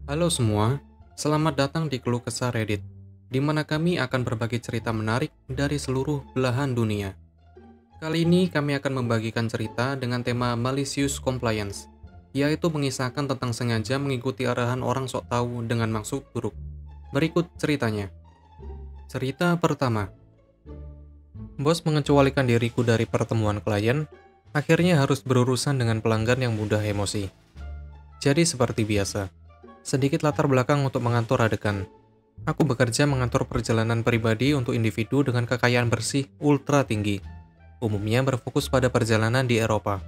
Halo semua, selamat datang di Keluh Kesah Reddit, di mana kami akan berbagi cerita menarik dari seluruh belahan dunia. Kali ini kami akan membagikan cerita dengan tema malicious compliance, yaitu mengisahkan tentang sengaja mengikuti arahan orang sok tahu dengan maksud buruk. Berikut ceritanya. Cerita pertama. Bos mengecualikan diriku dari pertemuan klien, akhirnya harus berurusan dengan pelanggan yang mudah emosi. Jadi seperti biasa, sedikit latar belakang untuk mengatur adegan. Aku bekerja mengatur perjalanan pribadi untuk individu dengan kekayaan bersih ultra tinggi. Umumnya berfokus pada perjalanan di Eropa.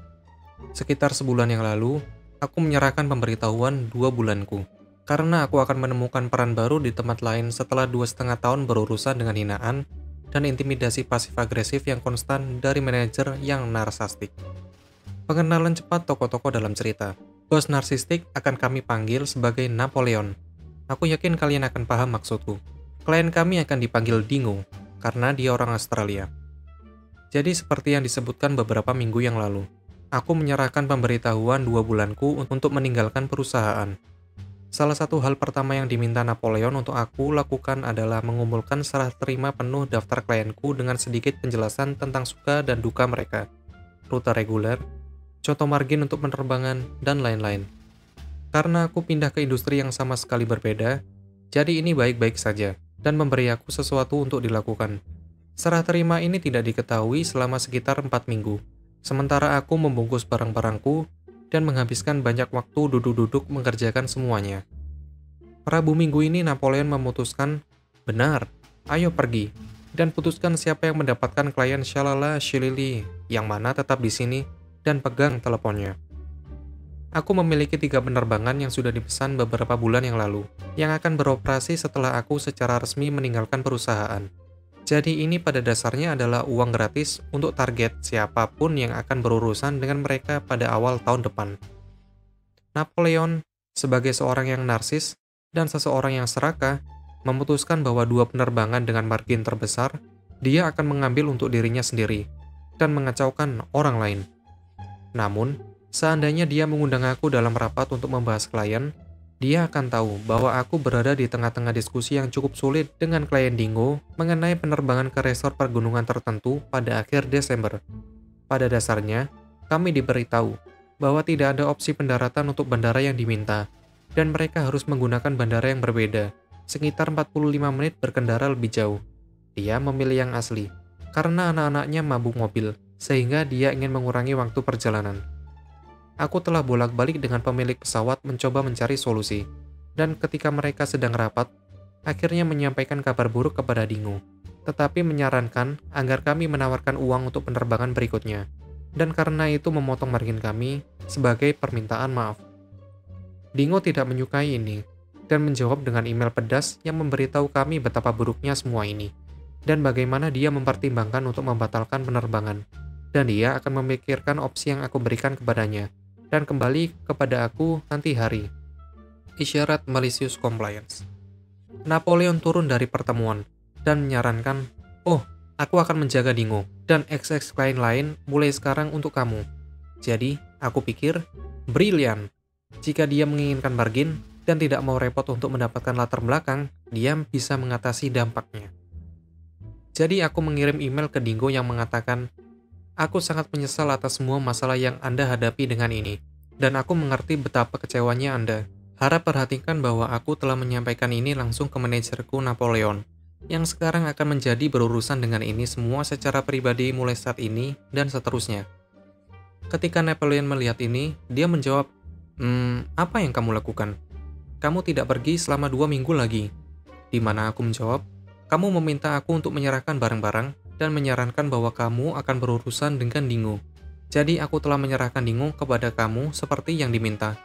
Sekitar sebulan yang lalu, aku menyerahkan pemberitahuan 2 bulanku. Karena aku akan menemukan peran baru di tempat lain setelah 2,5 tahun berurusan dengan hinaan dan intimidasi pasif-agresif yang konstan dari manajer yang narsistik. Pengenalan cepat tokoh-tokoh dalam cerita. Bos narsistik akan kami panggil sebagai Napoleon. Aku yakin kalian akan paham maksudku. Klien kami akan dipanggil Dingo, karena dia orang Australia. Jadi seperti yang disebutkan beberapa minggu yang lalu, aku menyerahkan pemberitahuan 2 bulanku untuk meninggalkan perusahaan. Salah satu hal pertama yang diminta Napoleon untuk aku lakukan adalah mengumpulkan serah terima penuh daftar klienku dengan sedikit penjelasan tentang suka dan duka mereka, rute reguler, contoh margin untuk penerbangan, dan lain-lain. Karena aku pindah ke industri yang sama sekali berbeda, jadi ini baik-baik saja, dan memberi aku sesuatu untuk dilakukan. Serah terima ini tidak diketahui selama sekitar 4 minggu, sementara aku membungkus barang-barangku dan menghabiskan banyak waktu duduk-duduk mengerjakan semuanya. Rabu minggu ini Napoleon memutuskan, benar, ayo pergi, dan putuskan siapa yang mendapatkan klien Shalala Shilili, yang mana tetap di sini, dan pegang teleponnya. Aku memiliki 3 penerbangan yang sudah dipesan beberapa bulan yang lalu, yang akan beroperasi setelah aku secara resmi meninggalkan perusahaan. Jadi ini pada dasarnya adalah uang gratis untuk target siapapun yang akan berurusan dengan mereka pada awal tahun depan. Napoleon, sebagai seorang yang narsis dan seseorang yang serakah, memutuskan bahwa 2 penerbangan dengan margin terbesar, dia akan mengambil untuk dirinya sendiri, dan mengacaukan orang lain. Namun, seandainya dia mengundang aku dalam rapat untuk membahas klien, dia akan tahu bahwa aku berada di tengah-tengah diskusi yang cukup sulit dengan klien Dingo mengenai penerbangan ke resort pergunungan tertentu pada akhir Desember. Pada dasarnya, kami diberitahu bahwa tidak ada opsi pendaratan untuk bandara yang diminta, dan mereka harus menggunakan bandara yang berbeda, sekitar 45 menit berkendara lebih jauh. Dia memilih yang asli, karena anak-anaknya mabuk mobil, sehingga dia ingin mengurangi waktu perjalanan. Aku telah bolak-balik dengan pemilik pesawat mencoba mencari solusi, dan ketika mereka sedang rapat, akhirnya menyampaikan kabar buruk kepada Dingo, tetapi menyarankan agar kami menawarkan uang untuk penerbangan berikutnya, dan karena itu memotong margin kami sebagai permintaan maaf. Dingo tidak menyukai ini, dan menjawab dengan email pedas yang memberitahu kami betapa buruknya semua ini, dan bagaimana dia mempertimbangkan untuk membatalkan penerbangan, dan dia akan memikirkan opsi yang aku berikan kepadanya, dan kembali kepada aku nanti hari. Isyarat malicious compliance. Napoleon turun dari pertemuan dan menyarankan, "Oh, aku akan menjaga Dingo dan XX klien lain mulai sekarang untuk kamu." Jadi, aku pikir, brilian. Jika dia menginginkan margin dan tidak mau repot untuk mendapatkan latar belakang, dia bisa mengatasi dampaknya. Jadi, aku mengirim email ke Dingo yang mengatakan, "Aku sangat menyesal atas semua masalah yang Anda hadapi dengan ini, dan aku mengerti betapa kecewanya Anda. Harap perhatikan bahwa aku telah menyampaikan ini langsung ke manajerku Napoleon, yang sekarang akan menjadi berurusan dengan ini semua secara pribadi mulai saat ini dan seterusnya." Ketika Napoleon melihat ini, dia menjawab, apa yang kamu lakukan? Kamu tidak pergi selama 2 minggu lagi." Di mana aku menjawab, "Kamu meminta aku untuk menyerahkan barang-barang, dan menyarankan bahwa kamu akan berurusan dengan Dingo. Jadi aku telah menyerahkan Dingo kepada kamu seperti yang diminta.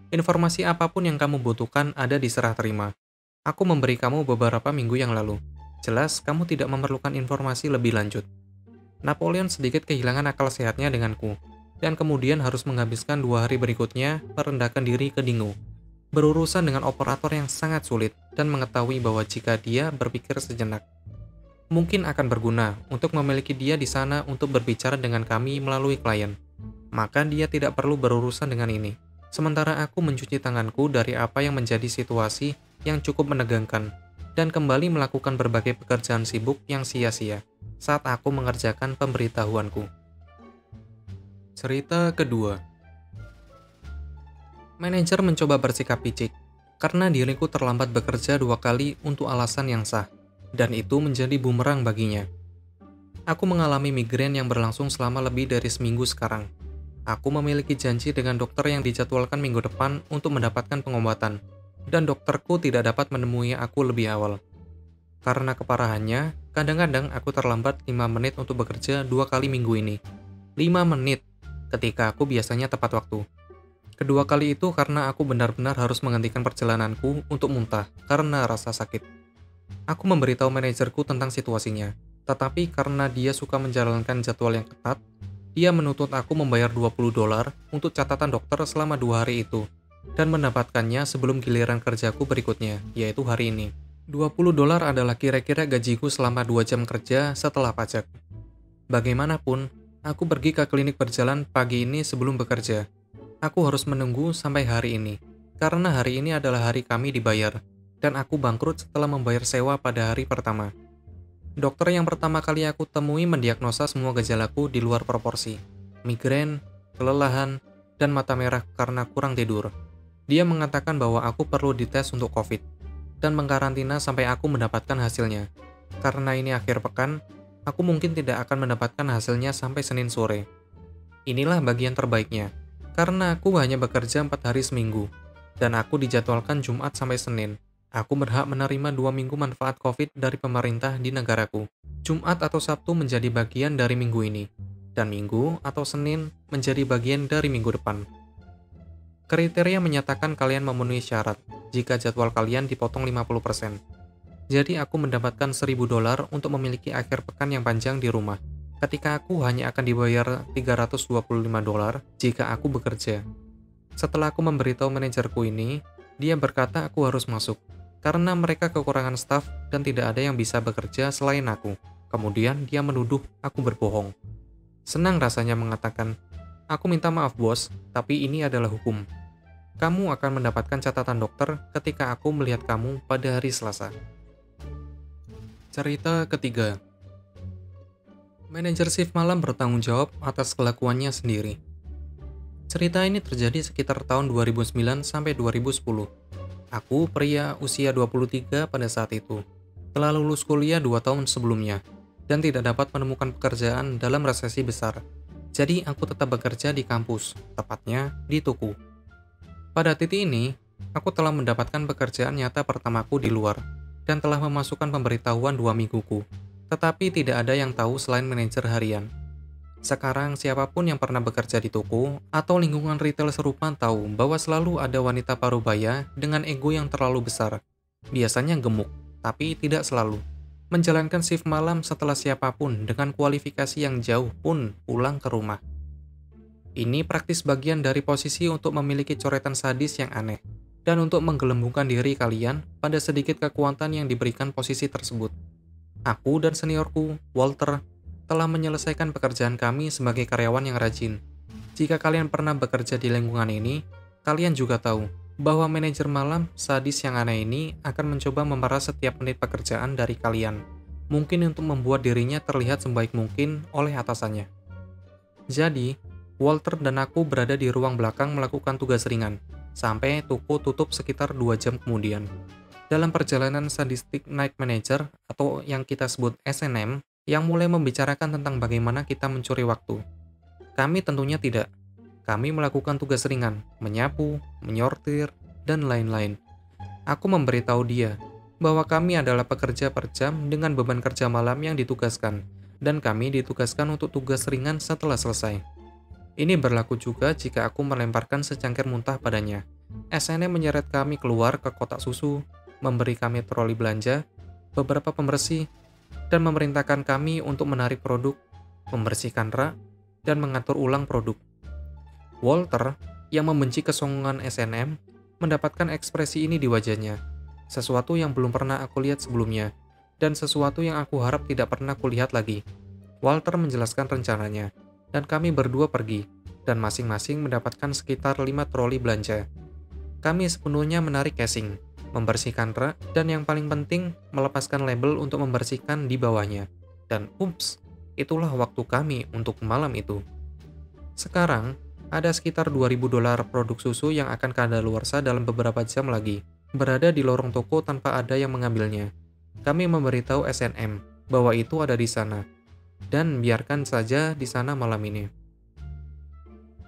Informasi apapun yang kamu butuhkan ada di serah terima. Aku memberi kamu beberapa minggu yang lalu. Jelas kamu tidak memerlukan informasi lebih lanjut." Napoleon sedikit kehilangan akal sehatnya denganku, dan kemudian harus menghabiskan 2 hari berikutnya merendahkan diri ke Dingo, berurusan dengan operator yang sangat sulit, dan mengetahui bahwa jika dia berpikir sejenak, mungkin akan berguna untuk memiliki dia di sana untuk berbicara dengan kami melalui klien. Maka dia tidak perlu berurusan dengan ini. sementara aku mencuci tanganku dari apa yang menjadi situasi yang cukup menegangkan, dan kembali melakukan berbagai pekerjaan sibuk yang sia-sia saat aku mengerjakan pemberitahuanku. Cerita kedua. Manajer mencoba bersikap picik, karena diriku terlambat bekerja 2 kali untuk alasan yang sah, dan itu menjadi bumerang baginya. Aku mengalami migrain yang berlangsung selama lebih dari seminggu sekarang. Aku memiliki janji dengan dokter yang dijadwalkan minggu depan untuk mendapatkan pengobatan, dan dokterku tidak dapat menemui aku lebih awal. Karena keparahannya, kadang-kadang aku terlambat 5 menit untuk bekerja 2 kali minggu ini. 5 menit, ketika aku biasanya tepat waktu. Kedua kali itu karena aku benar-benar harus menghentikan perjalananku untuk muntah karena rasa sakit. Aku memberitahu manajerku tentang situasinya, tetapi karena dia suka menjalankan jadwal yang ketat, dia menuntut aku membayar $20 untuk catatan dokter selama 2 hari itu, dan mendapatkannya sebelum giliran kerjaku berikutnya, yaitu hari ini. $20 adalah kira-kira gajiku selama 2 jam kerja setelah pajak. Bagaimanapun, aku pergi ke klinik berjalan pagi ini sebelum bekerja. Aku harus menunggu sampai hari ini, karena hari ini adalah hari kami dibayar, dan aku bangkrut setelah membayar sewa pada hari pertama. Dokter yang pertama kali aku temui mendiagnosa semua gejalaku di luar proporsi. Migrain, kelelahan, dan mata merah karena kurang tidur. Dia mengatakan bahwa aku perlu dites untuk COVID, dan mengkarantina sampai aku mendapatkan hasilnya. Karena ini akhir pekan, aku mungkin tidak akan mendapatkan hasilnya sampai Senin sore. Inilah bagian terbaiknya. Karena aku hanya bekerja 4 hari seminggu, dan aku dijadwalkan Jumat sampai Senin. Aku berhak menerima 2 minggu manfaat COVID dari pemerintah di negaraku. Jumat atau Sabtu menjadi bagian dari minggu ini, dan Minggu atau Senin menjadi bagian dari minggu depan. Kriteria menyatakan kalian memenuhi syarat jika jadwal kalian dipotong 50%. Jadi aku mendapatkan $1.000 untuk memiliki akhir pekan yang panjang di rumah, ketika aku hanya akan dibayar $325 jika aku bekerja. Setelah aku memberitahu manajerku ini, dia berkata aku harus masuk, karena mereka kekurangan staf dan tidak ada yang bisa bekerja selain aku. Kemudian dia menuduh aku berbohong. Senang rasanya mengatakan, aku minta maaf bos, tapi ini adalah hukum. Kamu akan mendapatkan catatan dokter ketika aku melihat kamu pada hari Selasa. Cerita ketiga. Manajer shift malam bertanggung jawab atas kelakuannya sendiri. Cerita ini terjadi sekitar tahun 2009 sampai 2010. Aku, pria usia 23 pada saat itu, telah lulus kuliah 2 tahun sebelumnya, dan tidak dapat menemukan pekerjaan dalam resesi besar. Jadi aku tetap bekerja di kampus, tepatnya di Tuku. Pada titik ini, aku telah mendapatkan pekerjaan nyata pertamaku di luar, dan telah memasukkan pemberitahuan 2 mingguku. Tetapi tidak ada yang tahu selain manajer harian. Sekarang, siapapun yang pernah bekerja di toko atau lingkungan retail serupa tahu bahwa selalu ada wanita parubaya dengan ego yang terlalu besar. Biasanya gemuk, tapi tidak selalu. Menjalankan shift malam setelah siapapun dengan kualifikasi yang jauh pun pulang ke rumah. Ini praktis bagian dari posisi untuk memiliki coretan sadis yang aneh, dan untuk menggelembungkan diri kalian pada sedikit kekuatan yang diberikan posisi tersebut. Aku dan seniorku, Walter, telah menyelesaikan pekerjaan kami sebagai karyawan yang rajin. Jika kalian pernah bekerja di lingkungan ini, kalian juga tahu bahwa manajer malam sadis yang aneh ini akan mencoba memeras setiap menit pekerjaan dari kalian, mungkin untuk membuat dirinya terlihat sebaik mungkin oleh atasannya. Jadi, Walter dan aku berada di ruang belakang melakukan tugas ringan, sampai toko tutup sekitar 2 jam kemudian. Dalam perjalanan sadistik night manager atau yang kita sebut S&M yang mulai membicarakan tentang bagaimana kita mencuri waktu. Kami tentunya tidak. Kami melakukan tugas ringan, menyapu, menyortir, dan lain-lain. Aku memberitahu dia bahwa kami adalah pekerja per jam dengan beban kerja malam yang ditugaskan, dan kami ditugaskan untuk tugas ringan setelah selesai. Ini berlaku juga jika aku melemparkan secangkir muntah padanya. S&M menyeret kami keluar ke kotak susu, memberi kami troli belanja, beberapa pembersih, dan memerintahkan kami untuk menarik produk, membersihkan rak, dan mengatur ulang produk. Walter, yang membenci kesongkongan S&M, mendapatkan ekspresi ini di wajahnya, sesuatu yang belum pernah aku lihat sebelumnya, dan sesuatu yang aku harap tidak pernah kulihat lagi. Walter menjelaskan rencananya, dan kami berdua pergi, dan masing-masing mendapatkan sekitar 5 troli belanja. Kami sepenuhnya menarik casing, membersihkan rak, dan yang paling penting, melepaskan label untuk membersihkan di bawahnya. Dan ups, itulah waktu kami untuk malam itu. Sekarang, ada sekitar $2.000 produk susu yang akan kadaluarsa dalam beberapa jam lagi, berada di lorong toko tanpa ada yang mengambilnya. Kami memberitahu SNM bahwa itu ada di sana, dan biarkan saja di sana malam ini.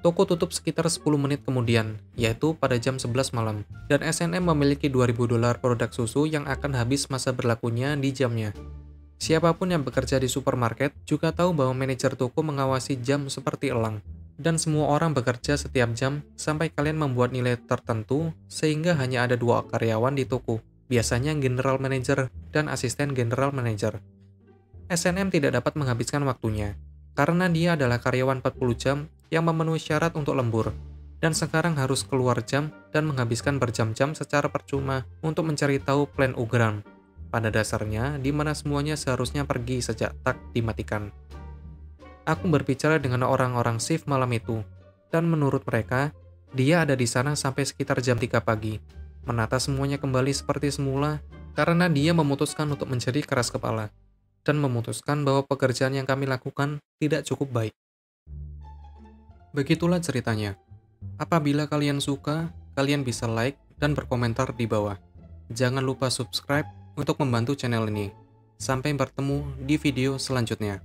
Toko tutup sekitar 10 menit kemudian, yaitu pada jam 11 malam, dan SNM memiliki $2.000 produk susu yang akan habis masa berlakunya di jamnya. Siapapun yang bekerja di supermarket juga tahu bahwa manajer toko mengawasi jam seperti elang, dan semua orang bekerja setiap jam sampai kalian membuat nilai tertentu sehingga hanya ada 2 karyawan di toko, biasanya general manager dan asisten general manager. SNM tidak dapat menghabiskan waktunya, karena dia adalah karyawan 40 jam yang memenuhi syarat untuk lembur, dan sekarang harus keluar jam dan menghabiskan berjam-jam secara percuma untuk mencari tahu plan Ugram. Pada dasarnya, di mana semuanya seharusnya pergi sejak tak dimatikan. Aku berbicara dengan orang-orang shift malam itu, dan menurut mereka, dia ada di sana sampai sekitar jam 3 pagi, menata semuanya kembali seperti semula, karena dia memutuskan untuk menjadi keras kepala, dan memutuskan bahwa pekerjaan yang kami lakukan tidak cukup baik. Begitulah ceritanya. Apabila kalian suka, kalian bisa like dan berkomentar di bawah. Jangan lupa subscribe untuk membantu channel ini. Sampai bertemu di video selanjutnya.